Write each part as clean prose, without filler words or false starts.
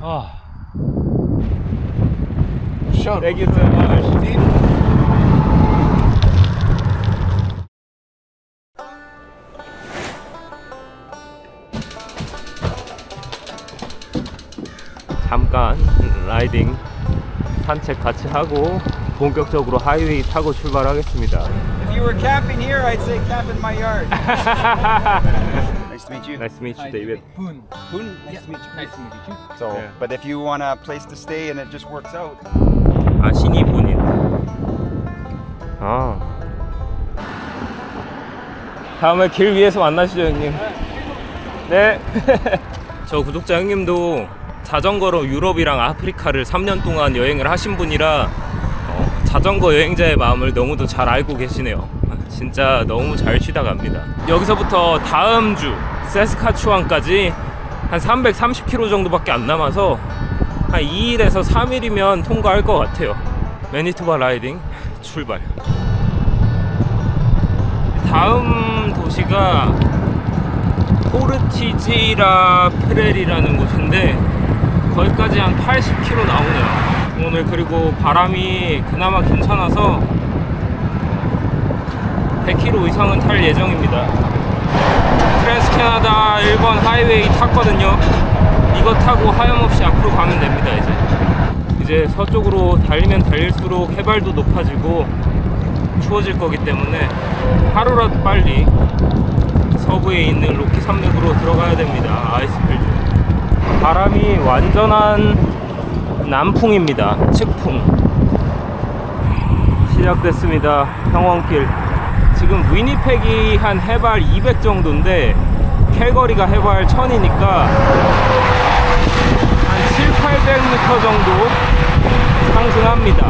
Thank you so much. 잠깐 라이딩 산책 같이 하고 본격적으로 하이웨이 타고 출발하겠습니다. If you were camping here, I'd say camp in my yard. Nice to meet you. Nice to meet you, David. Poon, nice to meet you. Nice to meet you. So, Yeah. but if you want a place to stay and it just works out. 신이 본인. 다음에 길 위에서 만나시죠, 형님. 네. 저 구독자 형님도 자전거로 유럽이랑 아프리카를 3년 동안 여행을 하신 분이라 자전거 여행자의 마음을 너무도 잘 알고 계시네요. 진짜 너무 잘 쉬다 갑니다. 여기서부터 다음 주 세스카추안까지 한 330km 정도밖에 안 남아서 한 2일에서 3일이면 통과할 것 같아요. 매니토바 라이딩 출발. 다음 도시가 포르티지라 프렐이라는 곳인데 거기까지 한 80km 나오네요. 오늘 그리고 바람이 그나마 괜찮아서 100km 이상은 탈 예정입니다. 트랜스캐나다 1번 하이웨이 탔거든요. 이거 타고 하염없이 앞으로 가면 됩니다. 이제 서쪽으로 달리면 달릴수록 해발도 높아지고 추워질 거기 때문에 하루라도 빨리 서부에 있는 로키 산맥으로 들어가야 됩니다. 아이스필드. 바람이 완전한 남풍입니다. 측풍. 시작됐습니다. 평원길. 지금 위니펙이 한 해발 200 정도인데 캘거리가 해발 1000이니까 한 700-800m 정도 상승합니다.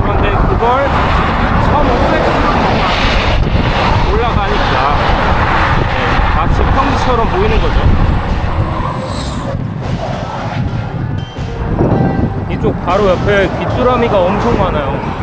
그런데 그걸 1500km 올라가니까 마치 평지처럼 보이는 거죠. 이쪽 바로 옆에 귀뚜라미가 엄청 많아요.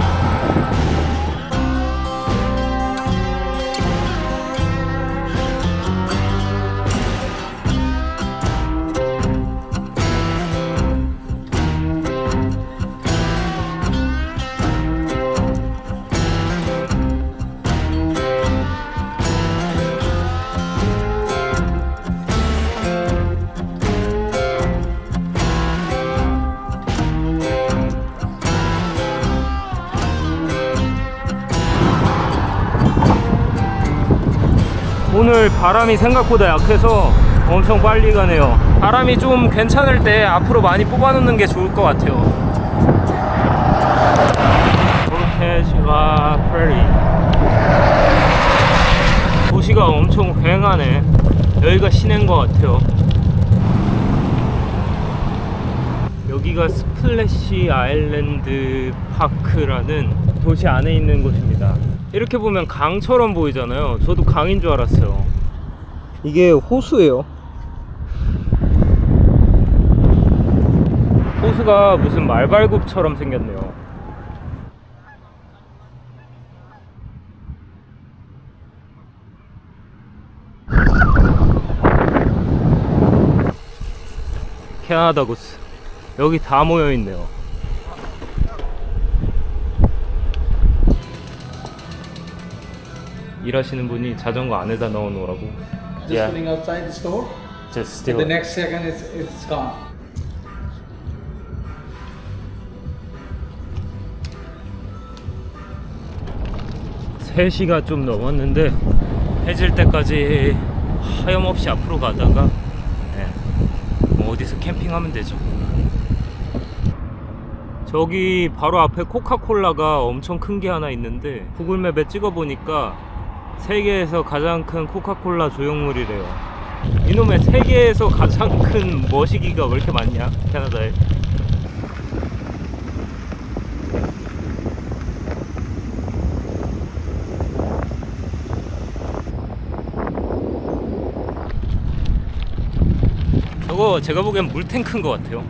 오늘 바람이 생각보다 약해서 엄청 빨리 가네요. 바람이 좀 괜찮을 때 앞으로 많이 뽑아놓는 게 좋을 것 같아요. 포르테지라 프레리. 도시가 엄청 휑하네. 여기가 시내인 것 같아요. 여기가 스플래시 아일랜드 파크라는 도시 안에 있는 곳입니다. 이렇게 보면 강처럼 보이잖아요. 저도 강인 줄 알았어요. 이게 호수예요. 호수가 무슨 말발굽처럼 생겼네요. 캐나다 고스. 여기 다 모여 있네요. 일하시는 분이 자전거 안에다 넣어놓으라고. Just putting outside the store. Just The still. next second, it's gone. 세 시가 좀 넘었는데 해질 때까지 하염없이 앞으로 가다가 뭐 어디서 캠핑하면 되죠. 저기 바로 앞에 코카콜라가 엄청 큰 게 하나 있는데 구글맵에 찍어보니까 세계에서 가장 큰 코카콜라 조형물이래요. 이놈의 세계에서 가장 큰 머시기가 왜 이렇게 많냐, 캐나다에. 저거 제가 보기엔 물탱크인 것 같아요.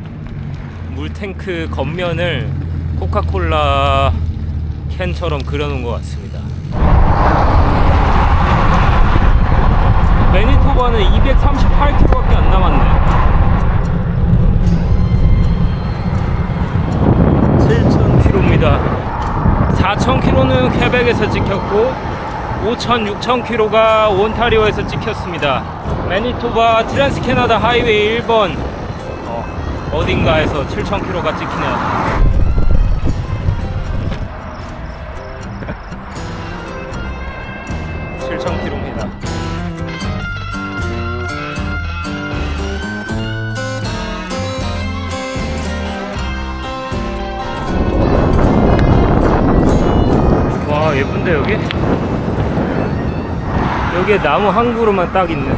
물탱크 겉면을 코카콜라 캔처럼 그려놓은 것 같습니다. 매니토바는 238km밖에 안 남았네. 퀘벡에서 찍혔고 5,000, 6,000km가 온타리오에서 찍혔습니다. 매니토바 트랜스 캐나다 하이웨이 1번 어딘가에서 7,000km가 찍히네요. 와, 예쁜데 여기? 여기에 나무 한 그루만 딱 있네.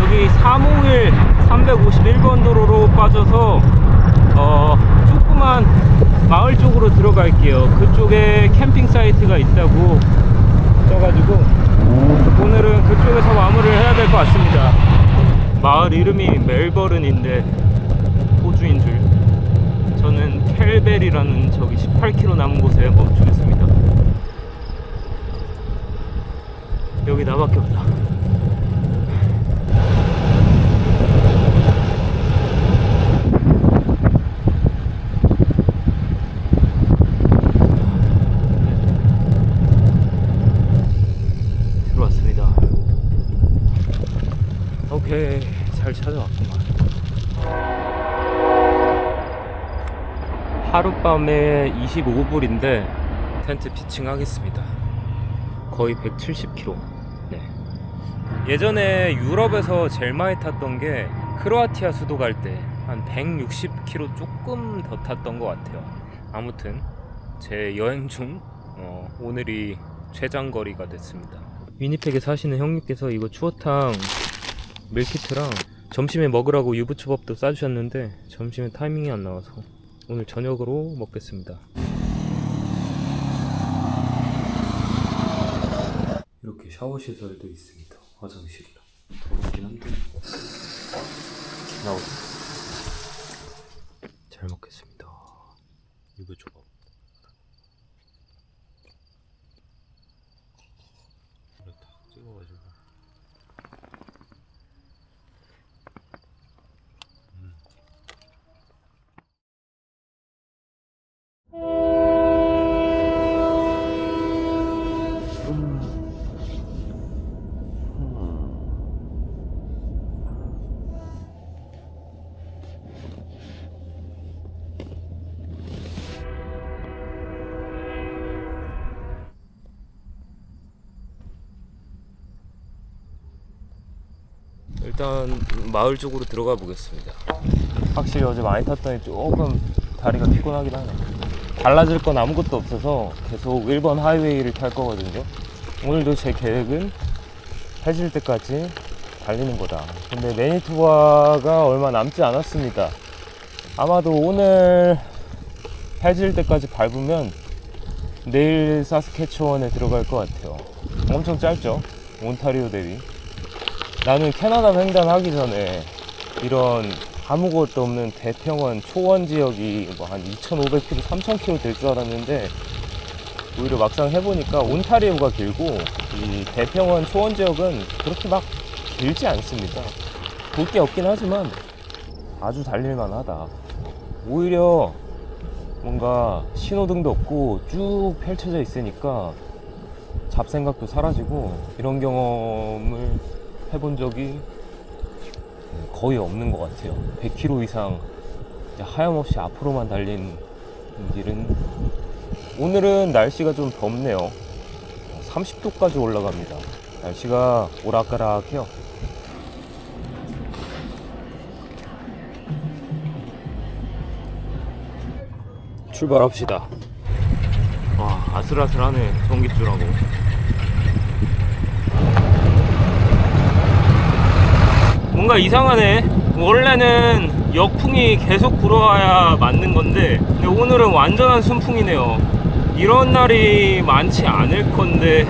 여기 351 351번 도로로 빠져서 조그만 마을 쪽으로 들어갈게요. 그쪽에 캠핑 사이트가 있다고 써가지고 오늘은 그쪽에서 마무리를 해야 될 것 같습니다. 마을 이름이 멜버른인데 호주인 줄. 저는 켈벨이라는 저기 18km 남은 곳에 멈추겠습니다. 여기 나밖에 없다. 들어왔습니다. 오케이, 잘 찾아왔구만. 하룻밤에 25불인데 텐트 피칭하겠습니다. 거의 170km. 네. 예전에 유럽에서 제일 많이 탔던 게 크로아티아 수도 갈 때 한 160km 조금 더 탔던 것 같아요. 아무튼 제 여행 중 오늘이 최장거리가 됐습니다. 위니펙에 사시는 형님께서 이거 추어탕 밀키트랑 점심에 먹으라고 유부초밥도 싸주셨는데 점심에 타이밍이 안 나와서 오늘 저녁으로 먹겠습니다. 이렇게 샤워 시설도 있습니다. 화장실이랑 더럽긴 한데 나오세요. 잘 먹겠습니다. 유부초밥. 이거 딱 찍어가지고. 일단 마을 쪽으로 들어가 보겠습니다. 확실히 어제 많이 탔더니 조금 다리가 피곤하긴 하네. 달라질 건 아무것도 없어서 계속 1번 하이웨이를 탈 거거든요. 오늘도 제 계획은 해질 때까지 달리는 거다. 근데 매니토바가 얼마 남지 않았습니다. 아마도 오늘 해질 때까지 밟으면 내일 사스캐치원에 들어갈 것 같아요. 엄청 짧죠? 온타리오 대비. 나는 캐나다 횡단하기 전에 이런 아무것도 없는 대평원 초원 지역이 뭐 한 2,500km, 3,000km 될 줄 알았는데 오히려 막상 해보니까 온타리오가 길고 이 대평원 초원 지역은 그렇게 막 길지 않습니다. 볼 게 없긴 하지만 아주 달릴만 하다. 오히려 뭔가 신호등도 없고 쭉 펼쳐져 있으니까 잡생각도 사라지고 이런 경험을 해본 적이 거의 없는 것 같아요. 100km 이상 하염없이 앞으로만 달린 길은. 오늘은 날씨가 좀 덥네요. 30도까지 올라갑니다. 날씨가 오락가락해요. 출발합시다. 와, 아슬아슬하네. 전깃줄하고. 뭔가 이상하네. 원래는 역풍이 계속 불어와야 맞는 건데 근데 오늘은 완전한 순풍이네요. 이런 날이 많지 않을 건데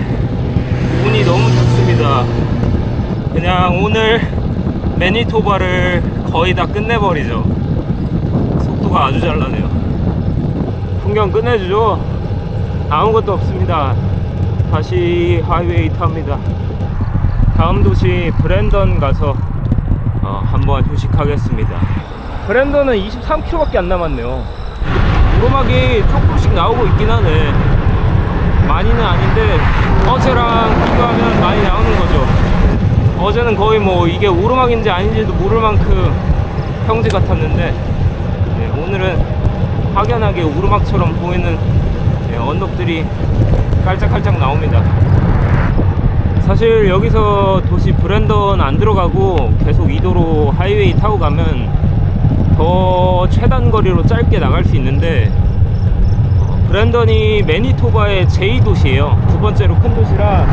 운이 너무 좋습니다. 그냥 오늘 매니토바를 거의 다 끝내버리죠. 속도가 아주 잘 나네요. 풍경 끝내주죠. 아무것도 없습니다. 다시 하이웨이 탑니다. 다음 도시 브랜던 가서 한번 휴식하겠습니다. 브랜던은 23km밖에 안 남았네요. 오르막이 조금씩 나오고 있긴 하네. 많이는 아닌데 어제랑 비교하면 많이 나오는 거죠. 어제는 거의 뭐 이게 오르막인지 아닌지도 모를 만큼 평지 같았는데, 네, 오늘은 확연하게 오르막처럼 보이는, 네, 언덕들이 깔짝깔짝 나옵니다. 사실 여기서 도시 브랜던 안 들어가고 계속 이도로 하이웨이 타고 가면 더 최단 거리로 짧게 나갈 수 있는데, 브랜던이 매니토바의 제2도시예요. 두 번째로 큰 도시라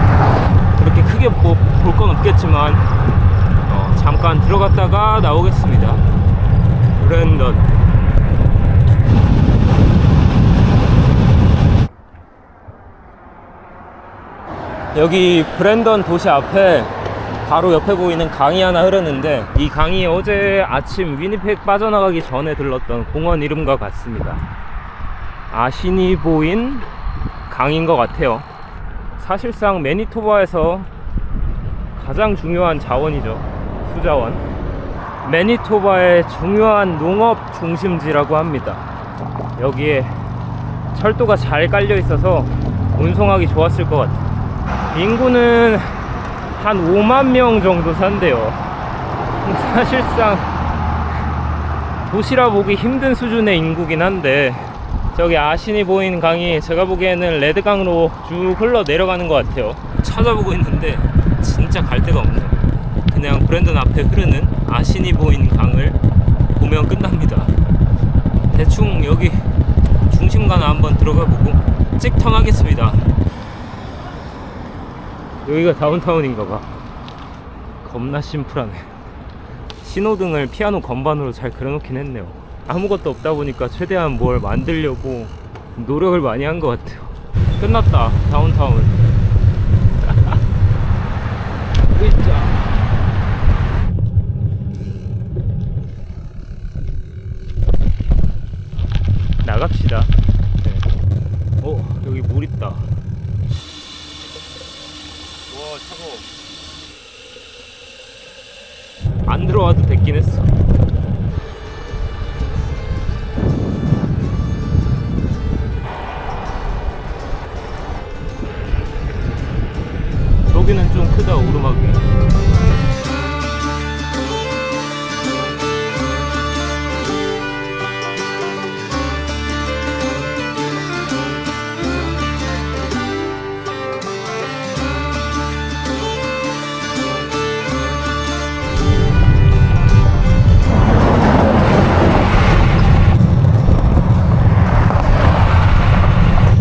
그렇게 크게 뭐 볼 건 없겠지만 잠깐 들어갔다가 나오겠습니다. 브랜던. 여기 브랜던 도시 앞에 바로 옆에 보이는 강이 하나 흐르는데, 이 강이 어제 아침 위니펙 빠져나가기 전에 들렀던 공원 이름과 같습니다. 아시니보인 강인 것 같아요. 사실상 매니토바에서 가장 중요한 자원이죠. 수자원. 매니토바의 중요한 농업 중심지라고 합니다. 여기에 철도가 잘 깔려 있어서 운송하기 좋았을 것 같아요. 인구는 한 5만 명 정도 산대요. 사실상 도시라 보기 힘든 수준의 인구긴 한데, 저기 아신이 보이는 강이 제가 보기에는 레드강으로 쭉 흘러 내려가는 것 같아요. 찾아보고 있는데 진짜 갈 데가 없네. 그냥 브랜던 앞에 흐르는 아신이 보이는 강을 보면 끝납니다. 대충 여기 중심가나 한번 들어가 보고 찍턴 하겠습니다. 여기가 다운타운인가봐. 겁나 심플하네. 신호등을 피아노 건반으로 잘 그려놓긴 했네요. 아무것도 없다 보니까 최대한 뭘 만들려고 노력을 많이 한 것 같아요. 끝났다, 다운타운. 으이짜. 나갑시다. 네. 여기 물 있다. 와, 차가워. 안 들어와도 됐긴 했어. 여기는 좀 크다, 오르막이.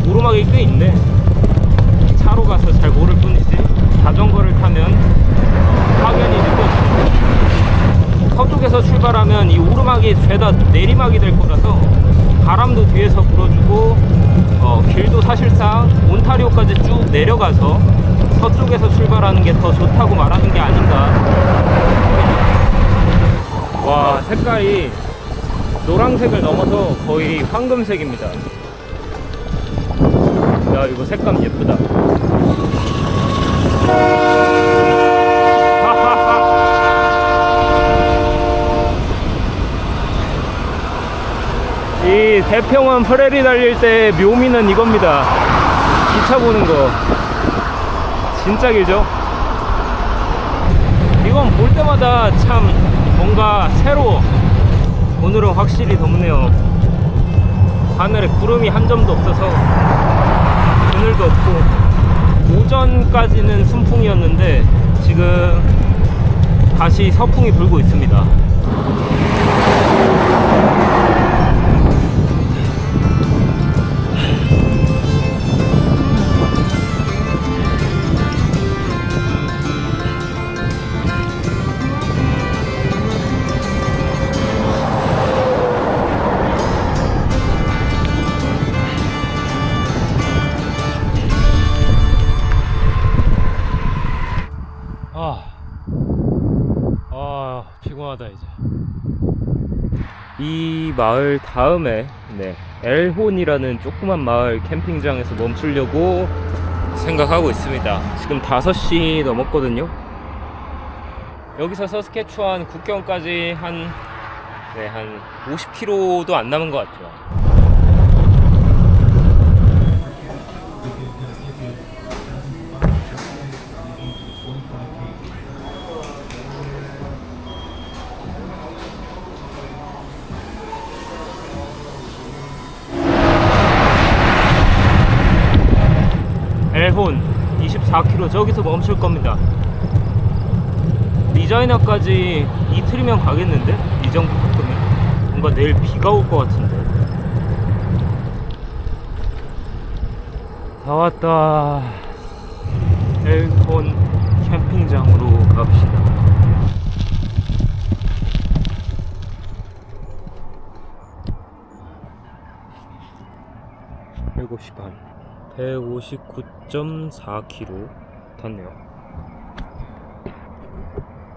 오르막이 꽤 있네. 차로 가서 잘 모를 뿐이지 자전거를 타면 확연히 느껴지죠. 서쪽에서 출발하면 이 오르막이 죄다 내리막이 될 거라서 바람도 뒤에서 불어주고, 길도 사실상 온타리오까지 쭉 내려가서 서쪽에서 출발하는 게 더 좋다고 말하는 게 아닌가. 와, 색깔이 노란색을 넘어서 거의 황금색입니다. 야, 이거 색감 예쁘다. 이 대평원 프레리 달릴 때 묘미는 이겁니다. 기차 보는 거 진짜 길죠? 이건 볼 때마다 참 뭔가 새로워. 오늘은 확실히 덥네요. 하늘에 구름이 한 점도 없어서 그늘도 없고, 오전까지는 순풍이었는데 지금 다시 서풍이 불고 있습니다. 피곤하다 이제. 이 마을 다음에 엘혼이라는 조그만 마을 캠핑장에서 멈추려고 생각하고 있습니다. 지금 5시 넘었거든요. 여기서 서스케추안 국경까지 한 50km도 안 남은 것 같아요. 14km 저기서 멈출 겁니다. 리자이나까지 이틀이면 가겠는데? 이 정도 바꾸면 뭔가 내일 비가 올 것 같은데. 다 왔다. 엘콘 캠핑장으로 갑시다. 7시 반 159.4km 탔네요.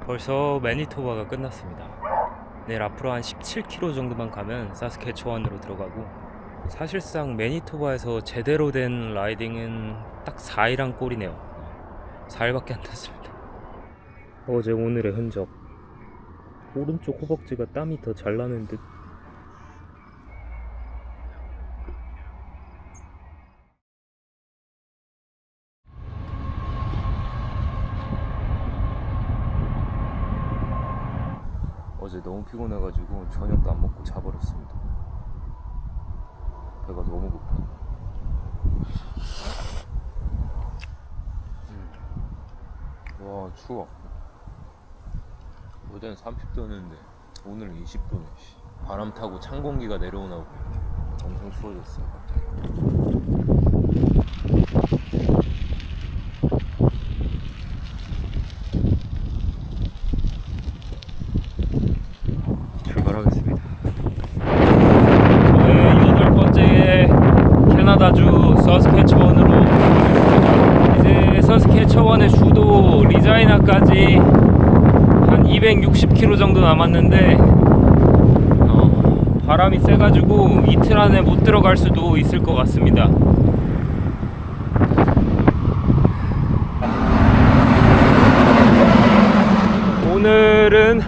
벌써 매니토바가 끝났습니다. 내일 앞으로 한 17km 정도만 가면 사스캐치완으로 들어가고, 사실상 매니토바에서 제대로 된 라이딩은 딱 4일 한 꼴이네요. 4일밖에 안 탔습니다. 어제 오늘의 흔적. 오른쪽 허벅지가 땀이 더 잘 나는 듯. 어제 너무 피곤해가지고 저녁도 안 먹고 자버렸습니다. 배가 너무 고파. 와, 추워. 어제는 30도였는데 오늘은 20도네. 바람 타고 찬 공기가 내려오나 보고 엄청 추워졌어요, 갑자기. 출발하겠습니다. 저의 8번째 캐나다주 서스캐처원으로 이제 서스캐처원의 주도 리자이나까지 한 260km 정도 남았는데 바람이 세가지고 이틀 안에 못 들어갈 수도 있을 것 같습니다. 오늘은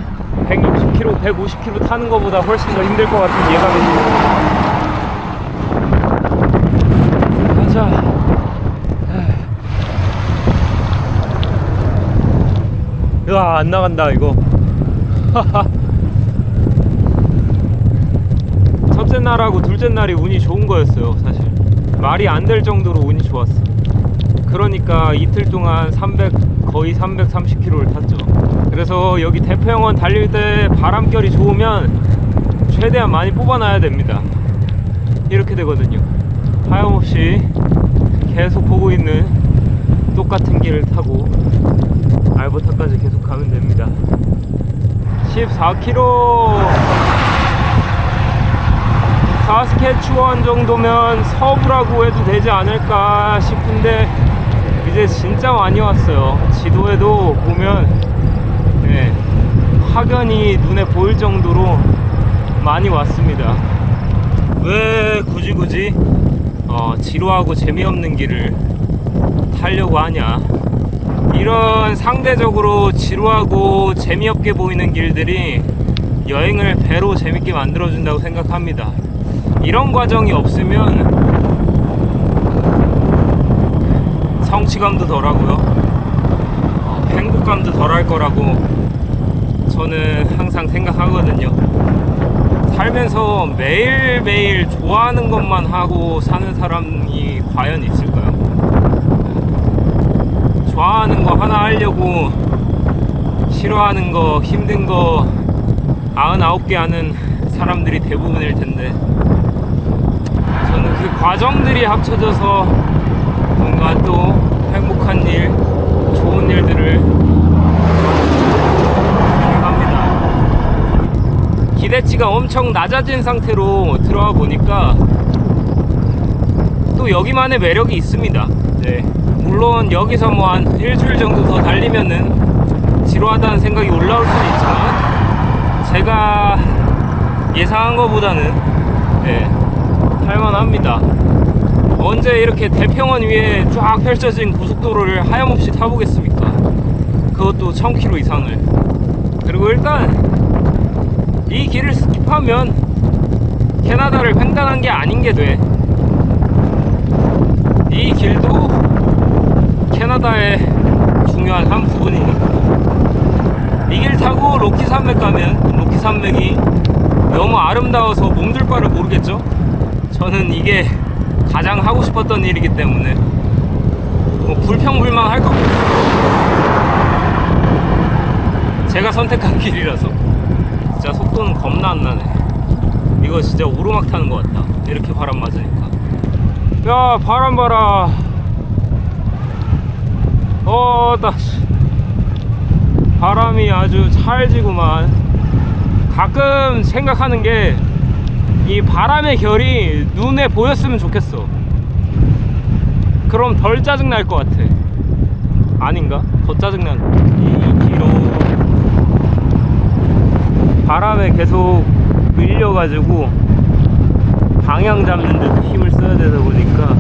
160km, 150km 타는 것보다 훨씬 더 힘들 것 같은 예감이 듭니다. 가자. 으아, 안 나간다 이거. 첫째 날하고 둘째 날이 운이 좋은 거였어요. 사실 말이 안 될 정도로 운이 좋았어. 그러니까 이틀 동안 거의 330km를 탔죠. 그래서 여기 대표영원 달릴 때 바람결이 좋으면 최대한 많이 뽑아놔야 됩니다. 이렇게 되거든요. 하염없이 계속 보고 있는 똑같은 길을 타고 알버타까지 계속 가면 됩니다. 14km. 사스캐추원 정도면 서부라고 해도 되지 않을까 싶은데 이제 진짜 많이 왔어요. 지도에도 보면 확연히 눈에 보일 정도로 많이 왔습니다. 왜 굳이 지루하고 재미없는 길을 타려고 하냐. 이런 상대적으로 지루하고 재미없게 보이는 길들이 여행을 배로 재밌게 만들어준다고 생각합니다. 이런 과정이 없으면 성취감도 덜하고요, 행복감도 덜할 거라고 저는 항상 생각하거든요. 살면서 매일매일 좋아하는 것만 하고 사는 사람이 과연 있을까요? 좋아하는 거 하나 하려고 싫어하는 거, 힘든 거 99개 하는 사람들이 대부분일 텐데, 저는 그 과정들이 합쳐져서 뭔가 또 행복한 일, 좋은 일들을 생각합니다. 기대치가 엄청 낮아진 상태로 들어와 보니까 또 여기만의 매력이 있습니다. 네. 물론 여기서 뭐 한 일주일 정도 더 달리면은 지루하다는 생각이 올라올 수는 있지만 제가 예상한 것보다는 탈만합니다. 언제 이렇게 대평원 위에 쫙 펼쳐진 고속도로를 하염없이 타보겠습니까? 그것도 1000km 이상을. 그리고 일단 이 길을 스킵하면 캐나다를 횡단한 게 아닌 게 돼. 이 길도 캐나다의 중요한 한 부분이니까. 이 길 타고 로키 산맥 가면 로키 산맥이 너무 아름다워서 몸둘 바를 모르겠죠? 저는 이게 가장 하고 싶었던 일이기 때문에 뭐 불평불만할 것 같아요. 제가 선택한 길이라서. 진짜 속도는 겁나 안 나네. 이거 진짜 오르막 타는 것 같다. 이렇게 바람 맞으니까. 야, 바람 봐라. 나 바람이 아주 찰지구만. 가끔 생각하는 게 이 바람의 결이 눈에 보였으면 좋겠어. 그럼 덜 짜증 날 것 같아. 아닌가? 더 짜증 나는. 이 뒤로 바람에 계속 밀려가지고 방향 잡는 데도 힘을 써야 되다 보니까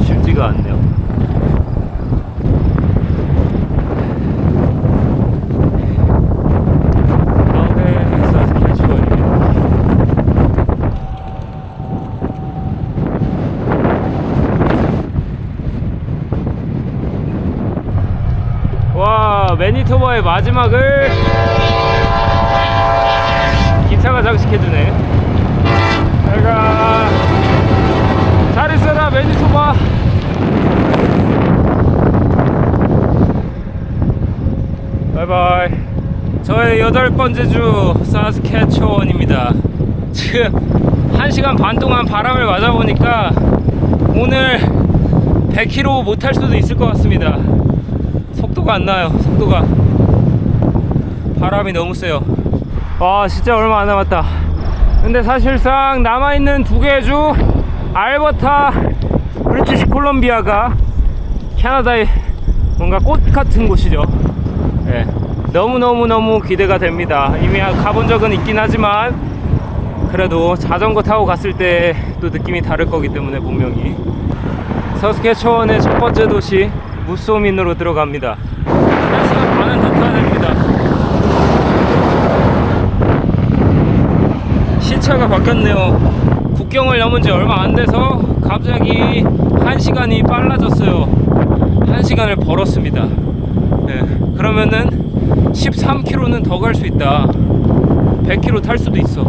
쉽지가 않네요. 와, 매니토바의 마지막을 기차가 장식해주네. 잘가. 잘 있어라, 매니토바. 바이바이. 저의 8번째 주 사스캐치원입니다. 지금 1시간 반 동안 바람을 맞아보니까 오늘 100km 못 탈 수도 있을 것 같습니다. 속도가 안 나요. 속도가. 바람이 너무 세요. 와, 진짜 얼마 안 남았다. 근데 사실상 남아있는 2개의 주, 알버타, 브리티시 콜롬비아가 캐나다의 뭔가 꽃 같은 곳이죠. 네. 너무너무너무 기대가 됩니다. 이미 가본 적은 있긴 하지만 그래도 자전거 타고 갔을 때 또 느낌이 다를 거기 때문에 분명히. 서스캐처원의 첫 번째 도시 무소민으로 들어갑니다. 1시간 반은 더 타야 됩니다. 시차가 바뀌었네요. 국경을 넘은 지 얼마 안 돼서 갑자기 1시간이 빨라졌어요. 1시간을 벌었습니다. 네, 그러면은 13km는 더 갈 수 있다. 100km 탈 수도 있어.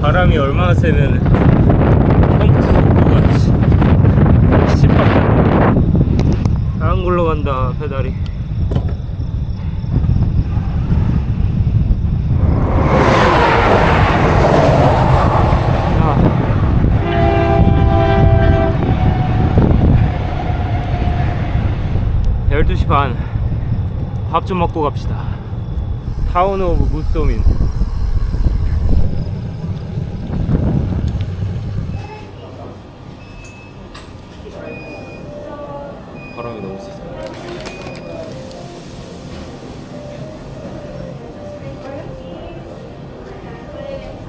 바람이 얼마나 세면 펌프 속도가 10밖에 안 굴러간다. 페달이. 자, 12시 반. 밥 좀 먹고 갑시다. 타운 오브 무소민. 바람이 너무 세서.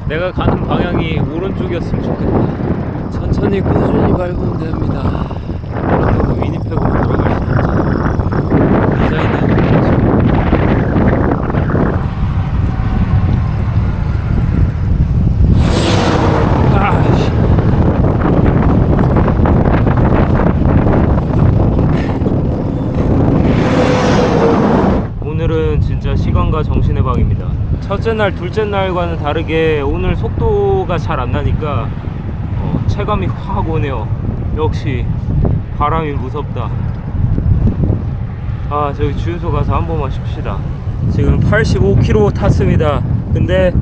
내가 가는 방향이 오른쪽이었으면 좋겠다. 천천히 꾸준히 밟으면 됩니다. 그리고 위니펙으로 돌아갈 수 있죠. 디자인은 오늘은 진짜 시간과 정신의 방입니다. 첫째 날, 둘째 날과는 다르게 오늘 속도가 잘 안 나니까 체감이 확 오네요. 역시 바람이 무섭다. 아, 저기 주유소 가서 한 번만 쉽시다. 지금 85km 탔습니다. 근데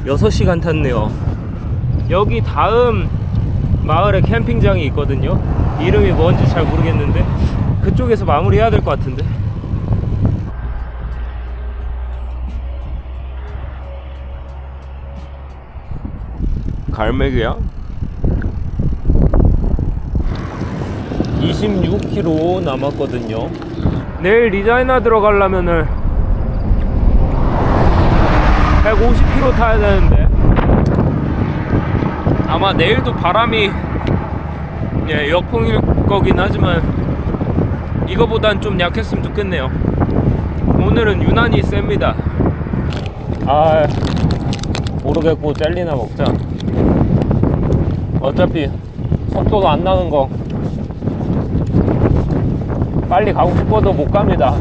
6시간 탔네요. 여기 다음 마을에 캠핑장이 있거든요. 이름이 뭔지 잘 모르겠는데 그쪽에서 마무리 해야 될 것 같은데. 갈매기야? 26km 남았거든요. 내일 리자이나 들어가려면은 150km 타야 되는데 아마 내일도 바람이 역풍일 거긴 하지만 이거보단 좀 약했으면 좋겠네요. 오늘은 유난히 셉니다. 아, 모르겠고 젤리나 먹자. 어차피 속도도 안 나는 거 빨리 가고 싶어도 못 갑니다.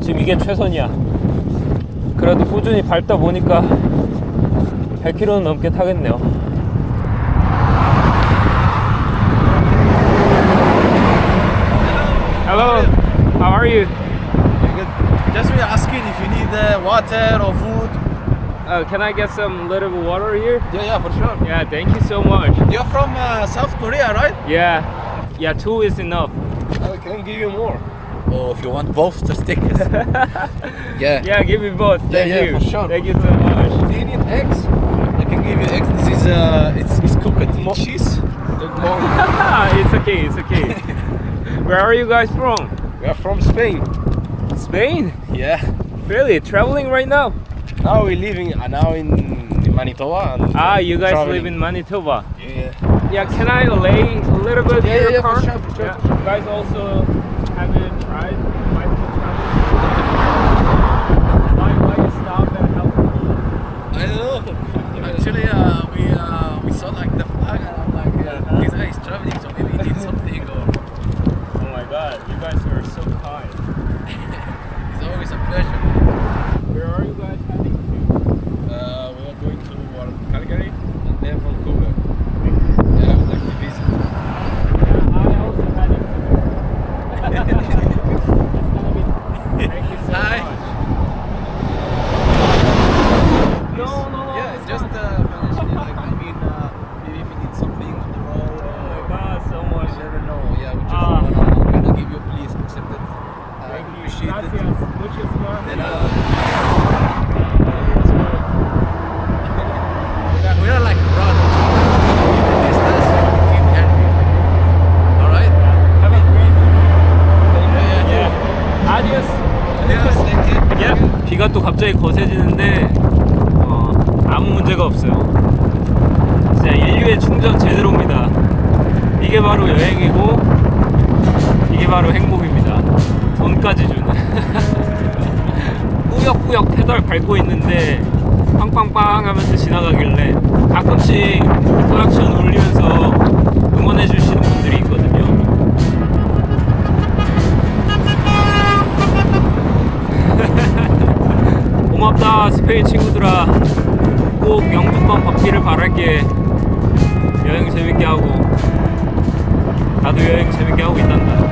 지금 이게 최선이야. 그래도 꾸준히 밟다 보니까 100km는 넘게 타겠네요. Hello, how are you? Just we asking if you need water or food. Can I get some little water here? Yeah, for sure. Yeah, thank you so much. You're from South Korea, right? Yeah, 2 is enough. I can give you more. Oh, if you want both the stickers. Yeah. Yeah, give me both. Thank yeah, you. for sure. Thank you so much. Do you need eggs? I can give you eggs. This is it's cooked in cheese. It's okay, it's okay. Where are you guys from? We are from Spain. Spain? Yeah. Really? Traveling right now? Now we're living now in Manitoba. And You guys traveling. live in Manitoba. Yeah. Yeah, can I lay a little bit Yeah, in your yeah, car? for sure, for sure. Yeah. You guys also haven't tried bicycle travel? Why you stop and help people? I don't know. Actually, we saw like the flag, and I'm like, this guy is traveling, so maybe he needs something. Or Oh my god, you guys are so kind. it's always a pleasure. Where are you guys heading to? We are going to Calgary and then Vancouver. Yeah, I would like to visit. I also heading to It's gonna be... Thank you so Hi. much. No, Yeah, it's just fine. financially, like, I mean, maybe if you need something on the road, Oh my god, so much. you never know. Yeah, we just Ah. wanna give you a please accept it. Thank you. Appreciate it. Gracias. Muchas gracias. And we are like brothers. Distance, keep helping. All right. Have a great Yeah. Adios. Yes, thank you. 예. 비가 또 갑자기 거세지는데 아무 문제가 없어요. 진짜 인류의 충전 제대로입니다. 이게 바로 여행이고 이게 바로 행복입니다. 돈까지 주는. 꾸역꾸역 페달 밟고 있는데 빵빵빵 하면서 지나가길래 가끔씩 클락션 울리면서 응원해 주시는 분들이 있거든요. 고맙다 스페인 친구들아. 꼭 영주권 받기를 바랄게. 여행 재밌게 하고 나도 여행 재밌게 하고 있단다.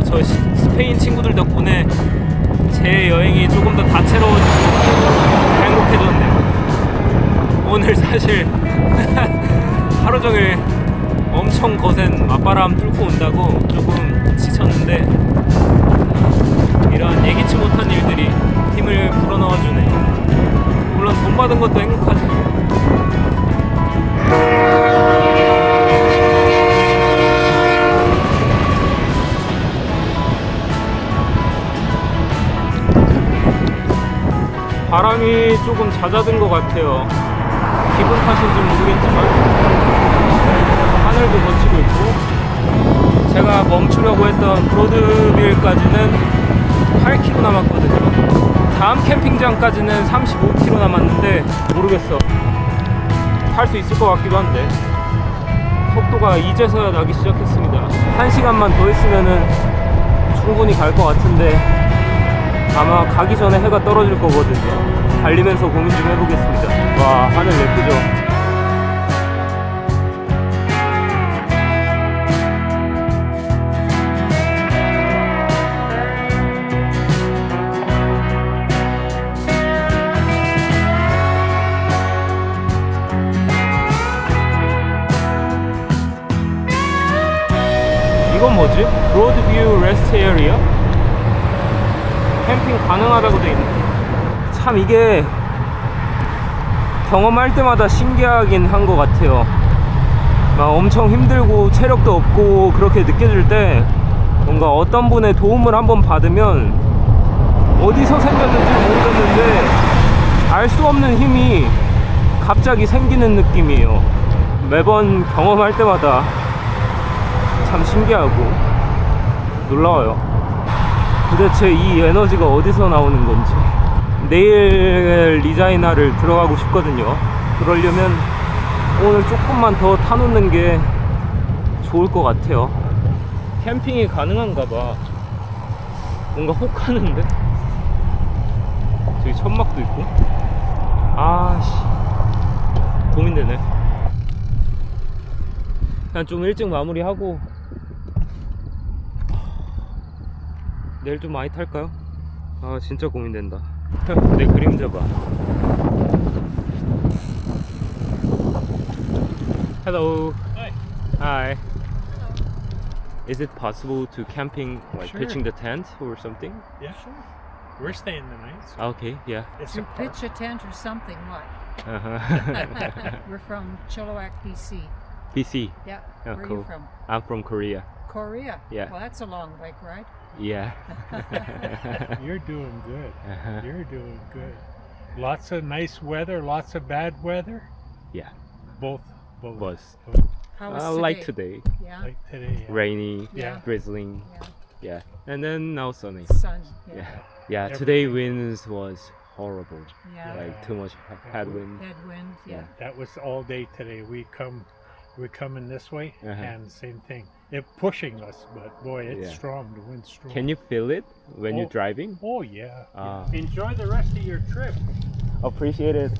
저 스페인 친구들 덕분에 제 여행이 조금 더 다채로워지고 행복해졌네요. 오늘 사실 하루 종일 엄청 거센 맞바람 뚫고 온다고 조금 지쳤는데 이런 예기치 못한 일들이 힘을 불어넣어주네. 물론 돈 받은 것도 행복하지. 바람이 조금 잦아든 것 같아요. 기분 탓인지 모르겠지만 하늘도 거치고 있고 제가 멈추려고 했던 브로드빌까지는 8km 남았거든요. 다음 캠핑장까지는 35km 남았는데 모르겠어. 할 수 있을 것 같기도 한데 속도가 이제서야 나기 시작했습니다. 1시간만 더 있으면은 충분히 갈 것 같은데 아마 가기 전에 해가 떨어질 거거든요. 달리면서 고민 좀 해보겠습니다. 와, 하늘 예쁘죠? 이건 뭐지? 브로드뷰 레스트 에리어? 캠핑 가능하다고 돼 있네. 참 이게 경험할 때마다 신기하긴 한 것 같아요. 막 엄청 힘들고 체력도 없고 그렇게 느껴질 때 뭔가 어떤 분의 도움을 한번 받으면 어디서 생겼는지 모르겠는데 알 수 없는 힘이 갑자기 생기는 느낌이에요. 매번 경험할 때마다 참 신기하고 놀라워요. 도대체 이 에너지가 어디서 나오는 건지. 내일 리자이나를 들어가고 싶거든요. 그러려면 오늘 조금만 더 타놓는 게 좋을 것 같아요. 캠핑이 가능한가 봐. 뭔가 혹하는데? 저기 천막도 있고. 아씨 고민되네. 그냥 좀 일찍 마무리하고 내일 좀 많이 탈까요? 아 진짜 고민된다. 내 그림자 봐. Hello. Hi. Is it possible to camping, like Sure. pitching the tent or something? Yeah, sure. We're staying the night. So Okay, yeah. it's To a park. pitch a tent or something, what? Uh-huh. We're from Chilliwack, BC. BC. Yeah. Oh, Where are cool. you from? I'm from Korea. Korea. Yeah. Well, that's a long bike ride. Yeah. You're doing good. Uh-huh. You're doing good. Lots of nice weather, lots of bad weather. Yeah. Both. Both. Was. Both. How was Like today. Yeah. Like today. Yeah. Rainy, Yeah. drizzling. Yeah. Yeah. And then now sunny. Sun. Yeah. Yeah. Yeah, today winds was horrible. Yeah. Like too much headwind. Headwind. Yeah. That was all day today. We're coming this way, Uh-huh. and same thing. They're pushing us, but boy, it's Yeah. strong. The wind's strong. Can you feel it when you're Oh. driving? Oh yeah. Ah. Enjoy the rest of your trip. Appreciate it.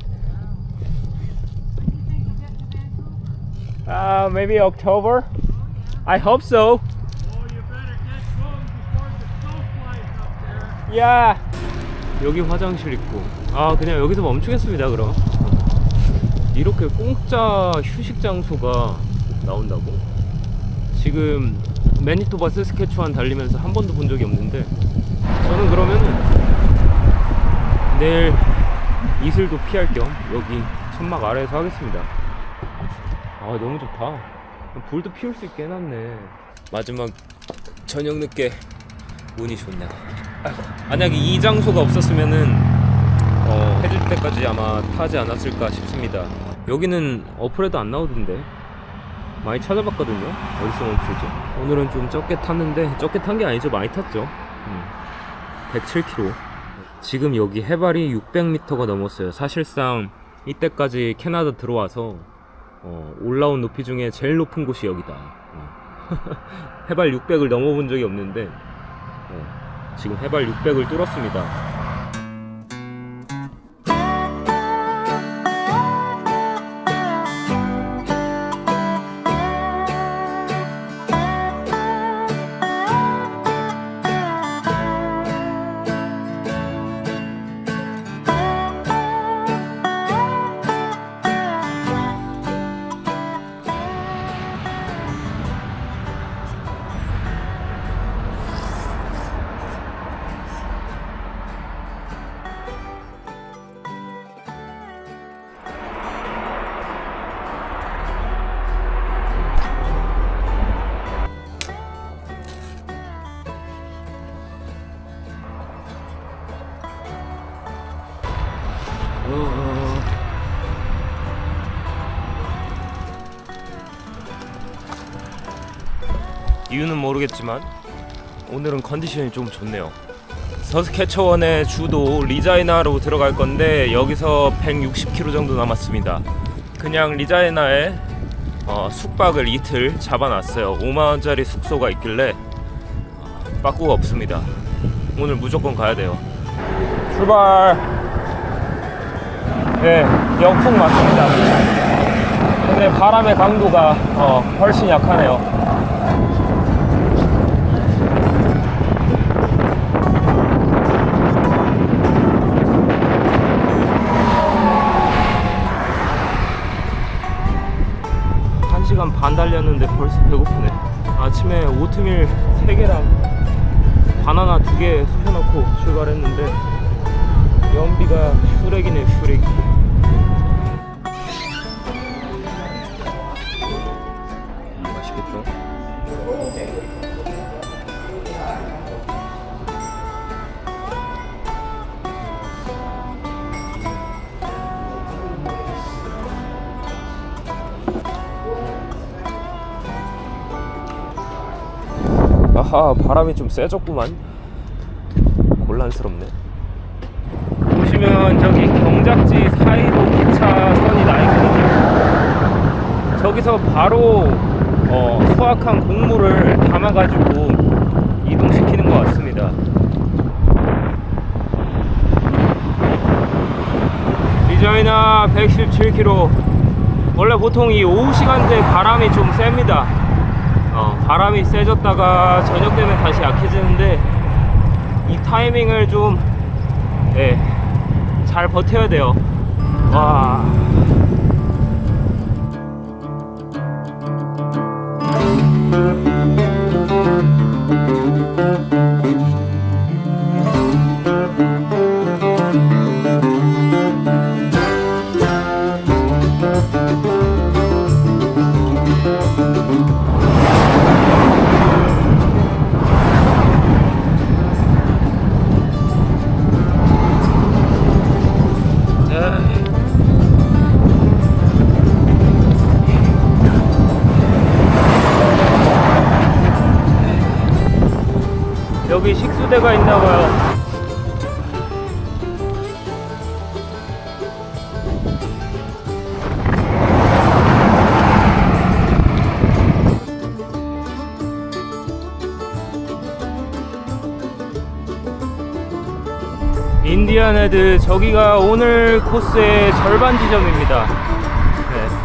Maybe October. I hope so. Oh, you better get going before the snow flies up there. 야 여기 화장실 있고 아 그냥 여기서 멈추겠습니다. 그럼 이렇게 공짜 휴식 장소가 나온다고? 지금 매니토바 세스케추안 달리면서 한 번도 본 적이 없는데 저는 그러면은 내일 이슬도 피할 겸 여기 천막 아래에서 하겠습니다. 아 너무 좋다. 불도 피울 수 있게 해놨네. 마지막 저녁 늦게 운이 좋네요. 만약에 이 장소가 없었으면은 해질 때까지 아마 타지 않았을까 싶습니다. 여기는 어플에도 안 나오던데 많이 찾아봤거든요. 어디서 멈추지? 오늘은 좀 적게 탔는데 적게 탄 게 아니죠. 많이 탔죠. 107km. 지금 여기 해발이 600m가 넘었어요. 사실상 이때까지 캐나다 들어와서 올라온 높이 중에 제일 높은 곳이 여기다. 해발 600을 넘어본 적이 없는데 지금 해발 600을 뚫었습니다. 이유는 모르겠지만 오늘은 컨디션이 좀 좋네요. 서스케처원의 주도 리자이나로 들어갈 건데 여기서 160km 정도 남았습니다. 그냥 리자이나에 숙박을 이틀 잡아놨어요. 5만원짜리 숙소가 있길래 빠꾸가 없습니다. 오늘 무조건 가야 돼요. 출발. 네, 역풍 맞습니다. 근데 바람의 강도가 훨씬 약하네요. 시간 반 달렸는데 벌써 배고프네. 아침에 오트밀 3개랑 바나나 2개 쑤셔놓고 출발했는데 연비가 슈렉이네 슈렉. 맛있겠죠? 아하, 바람이 좀 세졌구만. 곤란스럽네. 보시면 저기 경작지 사이로 기차선이 나 있거든요. 저기서 바로 수확한 곡물을 담아가지고 이동시키는 것 같습니다. 리자이나 리자이나 117km. 원래 보통 이 오후 시간대 바람이 좀 셉니다. 바람이 세졌다가 저녁 되면 다시 약해지는데 이 타이밍을 좀 잘 버텨야 돼요. 와. 여기 식수대가 있나봐요. 인디안 헤드, 저기가 오늘 코스의 절반 지점입니다. 네.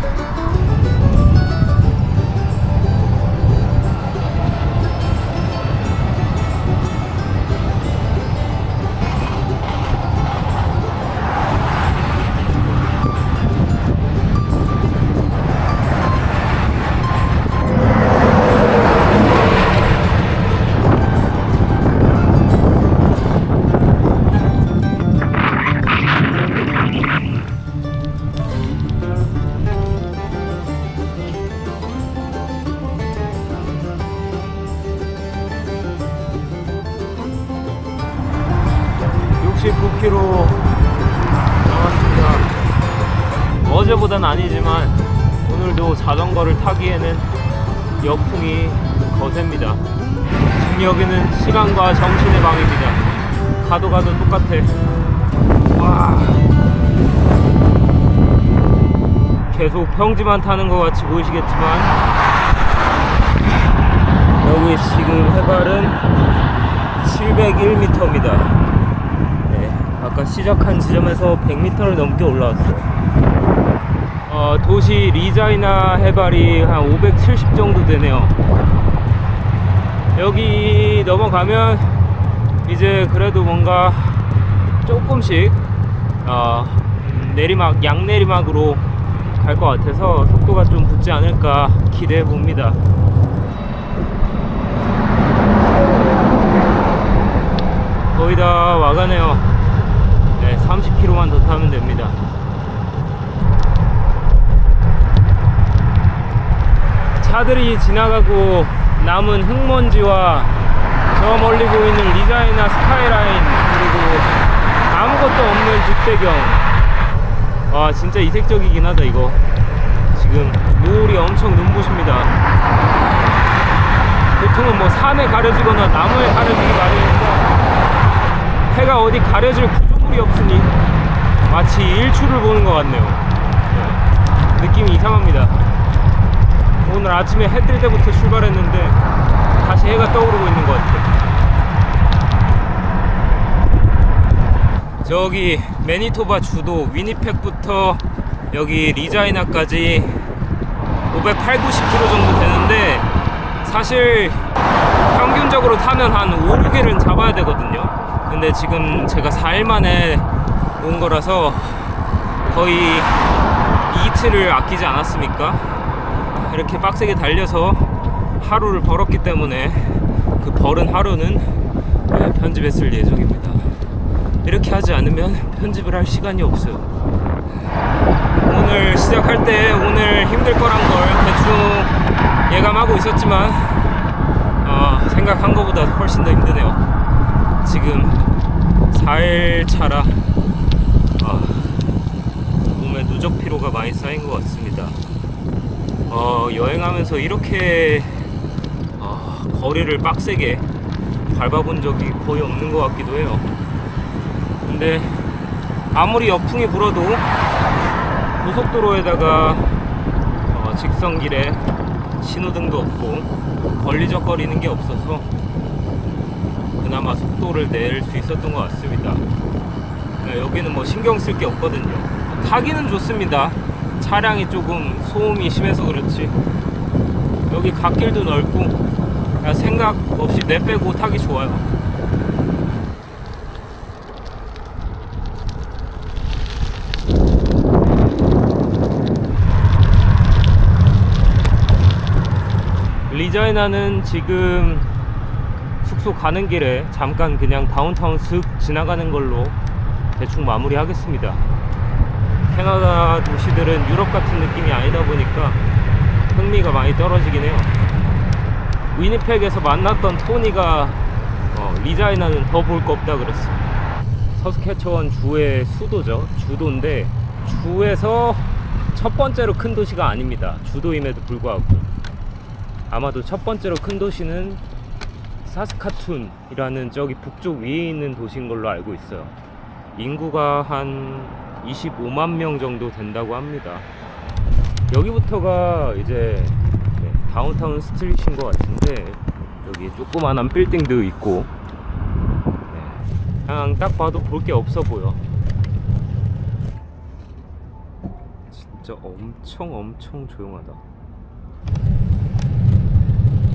남았습니다. 어제보다는 아니지만 오늘도 자전거를 타기에는 역풍이 거셉니다. 지금 여기는 시간과 정신의 방입니다. 가도 똑같아. 와. 계속 평지만 타는 것 같이 보이시겠지만 여기 지금 해발은 701m입니다. 아까 시작한 지점에서 100m를 넘게 올라왔어요. 도시 리자이나 해발이 한 570 정도 되네요. 여기 넘어가면 이제 그래도 뭔가 조금씩 내리막, 양내리막으로 갈 것 같아서 속도가 좀 붙지 않을까 기대해 봅니다. 거의 다 와가네요. 30km만 더 타면 됩니다. 차들이 지나가고 남은 흙먼지와 저 멀리 보이는 리자이나 스카이라인, 그리고 아무것도 없는 북대경. 와, 진짜 이색적이긴 하다. 이거 지금 노을이 엄청 눈부십니다. 보통은 뭐 산에 가려지거나 나무에 가려지기 마련인데 해가 어디 가려질 구조물이 없으니 마치 일출을 보는 것 같네요. 느낌이 이상합니다. 오늘 아침에 해 뜰 때부터 출발했는데 다시 해가 떠오르고 있는 것 같아요. 저기 매니토바 주도 위니펙부터 여기 리자이나까지 580-90km 정도 되는데 사실 평균적으로 타면 한 5-6일은 잡아야 되거든요. 근데 지금 제가 4일 만에 온 거라서 거의 이틀을 아끼지 않았습니까? 이렇게 빡세게 달려서 하루를 벌었기 때문에 그 벌은 하루는 편집에 쓸 예정입니다. 이렇게 하지 않으면 편집을 할 시간이 없어요. 오늘 시작할 때 오늘 힘들 거란 걸 대충 예감하고 있었지만 생각한 것보다 훨씬 더 힘드네요. 지금 4일 차라 몸에 누적 피로가 많이 쌓인 것 같습니다. 여행하면서 이렇게 거리를 빡세게 밟아본 적이 거의 없는 것 같기도 해요. 근데 아무리 역풍이 불어도 고속도로에다가 직선길에 신호등도 없고 걸리적거리는 게 없어서 그나마 속도를 낼 수 있었던 것 같습니다. 여기는 뭐 신경 쓸 게 없거든요. 타기는 좋습니다. 차량이 조금 소음이 심해서 그렇지. 여기 갓길도 넓고 그냥 생각 없이 내빼고 타기 좋아요. 리자이나는 지금 숙소 가는 길에 잠깐 그냥 다운타운 슥 지나가는 걸로 대충 마무리 하겠습니다. 캐나다 도시들은 유럽 같은 느낌이 아니다 보니까 흥미가 많이 떨어지긴 해요. 위니펙에서 만났던 토니가 리자이나는 더 볼 거 없다 그랬어. 서스캐처원 주의 수도죠. 주도인데 주에서 첫 번째로 큰 도시가 아닙니다. 주도임에도 불구하고 아마도 첫 번째로 큰 도시는 사스카툰이라는 저기 북쪽 위에 있는 도시인 걸로 알고 있어요. 인구가 한 25만 명 정도 된다고 합니다. 여기부터가 이제 다운타운 스트리트인 것 같은데 여기 조그만한 빌딩도 있고 그냥 딱 봐도 볼 게 없어 보여. 진짜 엄청 조용하다.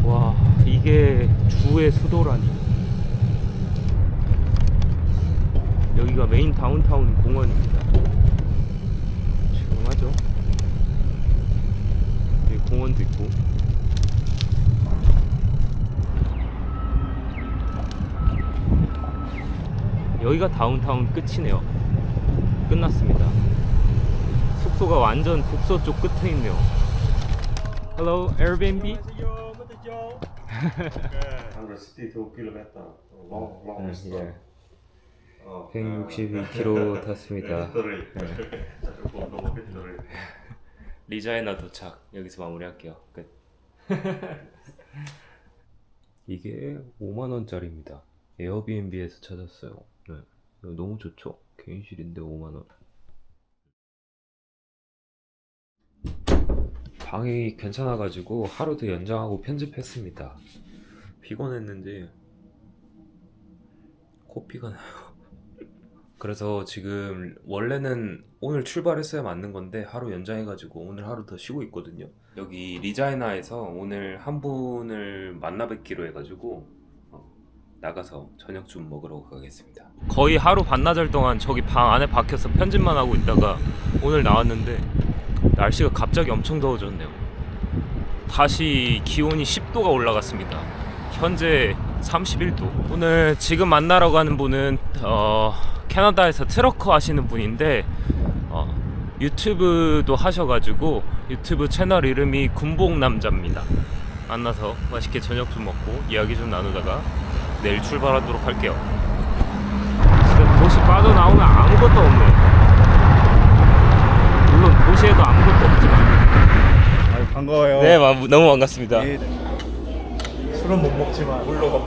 와, 이게 주의 수도라니. 여기가 메인 다운타운 공원입니다. 조용하죠? 여기 공원도 있고. 여기가 다운타운 끝이네요. 끝났습니다. 숙소가 완전 북서쪽 끝에 있네요. Hello, Airbnb? 162 kilometer. Long 예. 162km 탔습니다. 리자이나 도착. 여기서 마무리할게요. 끝. 이게 5만원짜리입니다. 에어비앤비에서 찾았어요. 네. 이거 너무 좋죠? 개인실인데 5만원. 방이 괜찮아가지고 하루도 연장하고 편집했습니다. 피곤했는지 코피가 나요. 그래서 지금 원래는 오늘 출발했어야 맞는 건데 하루 연장해가지고 오늘 하루 더 쉬고 있거든요. 여기 리자이나에서 오늘 한 분을 만나 뵙기로 해가지고 나가서 저녁 좀 먹으러 가겠습니다. 거의 하루 반나절 동안 저기 방 안에 박혀서 편집만 하고 있다가 오늘 나왔는데 날씨가 갑자기 엄청 더워졌네요. 다시 기온이 10도가 올라갔습니다. 현재 31도. 오늘 지금 만나러 가는 분은 캐나다에서 트러커 하시는 분인데 유튜브도 하셔가지고 유튜브 채널 이름이 군복남자입니다. 만나서 맛있게 저녁 좀 먹고 이야기 좀 나누다가 내일 출발하도록 할게요. 지금 도시 빠져나오면 아무것도 없네. 물론 도시에도 아무것도 없지만. 아유, 반가워요. 네, 너무 반갑습니다. 네. 술은 못 먹지만 물로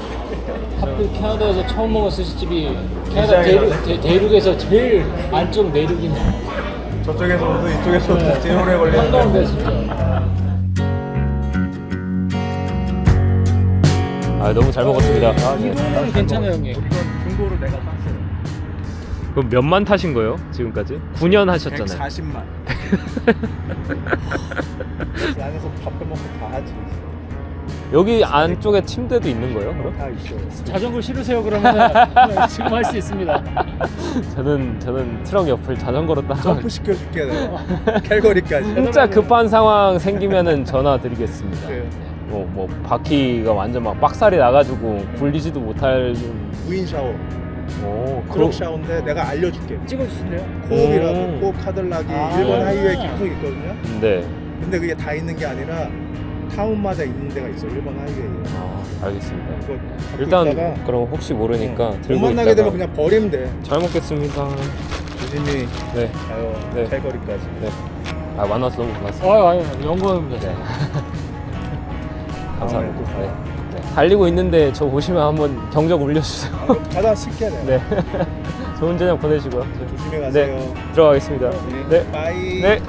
하필 캐나다에서 처음 먹은 스시집이 캐나다 대륙에서 제일 안쪽 내륙이네. 저쪽에서 오도 이쪽에서 오도 제일 오래 걸리는데. 한가운데 진짜. 너무 잘 먹었습니다. 이동은 괜찮아요 형님. 중고로 내가 땄어요. 그럼 몇만 타신 거예요? 지금까지? 9년 하셨잖아요. 140만. 그 안에서 밥 빼먹고 다 하지. 여기 안쪽에 침대도 있는 거예요? 그럼? 다 있어요. 자전거 실으세요 그러면 지금 할 수 있습니다. 저는 트럭 옆을 자전거로 딱. 점프 시켜줄게 내가. 캘거리까지. 진짜 급한 상황 생기면은 전화 드리겠습니다. 그래요. 뭐 바퀴가 완전 막 빡살이 나가지고 굴리지도 못할. 무인 샤워. 오, 트럭 샤워인데 내가 알려줄게. 찍어주실래요? 코옵이라고 코옵 카들락이 일본 하이웨이 계속 있거든요. 네. 근데 그게 다 있는 게 아니라 타운마다 있는 데가 있어. 일본 하이웨이에. 알겠습니다. 그거 갖고 일단 있다가 그럼 혹시 모르니까 못 들고 만나게 있다가 되면 그냥 버리면 돼. 잘 먹겠습니다. 조심히 네. 가요. 네. 캘거리까지. 네. 만나서 너무 반갑습니다. 아유 영광입니다. 감사합니다. 네. 네. 달리고 있는데 저 보시면 한번 경적 올려주세요. 가다 쓸게 내가. 네. 좋은 저녁 보내시고요. 조심히 가세요. 네. 들어가겠습니다. 네. 네. 바이. 네.